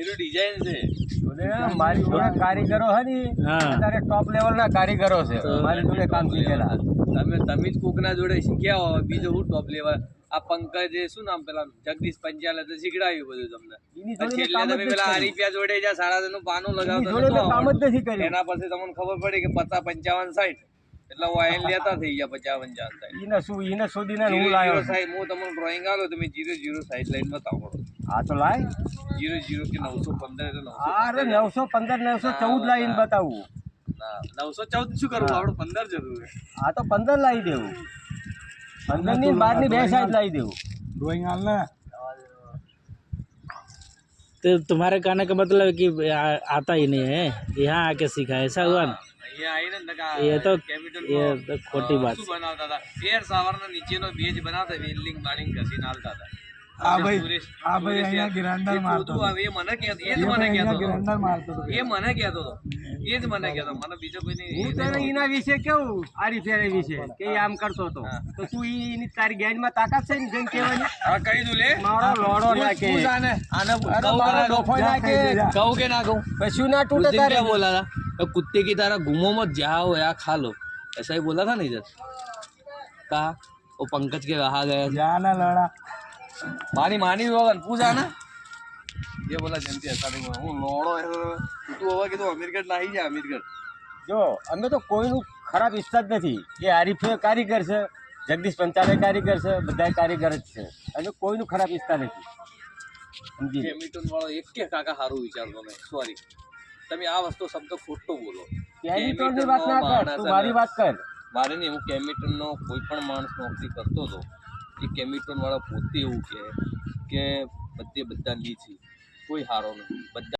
એનું ડિઝાઇન છે મારી જોડે કારીગરો હે ને અત્યારે ટોપ લેવલ ના કારીગરો છે મારી જોડે કામ શીખેલા. તમે જ કોકના જોડે શીખ્યા હોય બીજો હું ટોપ લેવલ. આ પંકજ શું નામ પેલા જગદીશ પંચાલ તો શીખડાવ્યું બધું તમને. છેલ્લે તમે પેલા આરીફિયા જોડે જ્યાં 3.5 નું પાનું લગાવતા કામ જ નથી કર્યું. એના પછી તમને ખબર પડી કે 50 55 60 એટલે વાયન લેતા થઈ ગયા 50 55 60. એને શોધીને હું લાવ્યો સાહેબ હું તમને ડ્રોઈંગ આલો તમે 00 સાઈડ લાઈન બતાવો. હા તો લાય 00 કે 915 એટલે 900. અરે 915 914 લાવીને બતાવું. ના 914 શું કરવું આપણે 15 જરૂર છે. હા તો 15 લાવી દેવું. 15 ની 12 ની બે સાઈડ लावी देव ड्राइंग आना। तो तुम्हारे कहने का मतलब है कि आता ही नहीं है, यहाँ आके सीखा ऐसा हुआ ना? ये तो खोटी बात। बनाता था एयर सावर ना नीचे नो बेज बनाता वेल्डिंग बाडिंग कसी नालता था। हाँ भाई यहाँ गिरंडर मारतो तो ये मने क्या ये तो मने क्या तो गिरंडर मारतो तो ये मने क्या तो ये જ મને કહેતો મને બીજો કોઈ નહીં. હું તને એના વિશે કેવું આરી ફેરે વિશે કે આમ કરતો તો તું ઈ તારી ગેંજમાં તાકાત છે ને જેમ કહેવાની. હા કહી દઉં લે મારો લોડો ના કે તું જાને આને અરે મારો ડોફો ના કે कहूँ के ना कहूँ કશું ના તૂટે उस दिन તારે. क्या बोला था तो कुत्ते की तरह घूमो मत जाओ या खा लो ऐसा ही बोला था ना इधर. कहा वो पंकज के कहा गया जाना लड़ा मानी मानी होगा पूछा ना ये बोला जनती ऐसा नहीं बोला હું લોડો તું હવે કીધું અમીરગઢ નાહી જા અમીરગઢ. જો અમે તો કોઈનું ખરાબ ઈચ્છતા જ નથી. એ આરીફે કારીગર છે, જગદીશ પંચાલે કારીગર છે, બધા કારીગર જ છે અને કોઈનું ખરાબ ઈચ્છતા નથી. સમજી કેમિટન વાળો એક કે કાકા સારું વિચારતો નહીં સોરી તમે આ વસ્તુ શબ્દ ખોટો બોલો. કેમિટનની વાત ના કર, તું મારી વાત કર. મારે નહીં હું કેમિટનનો કોઈ પણ માણસ નોકરી કરતો હતો એ કેમિટન વાળા પોતે એવું કે બધે બધા નીચે કોઈ હારો નથી બધા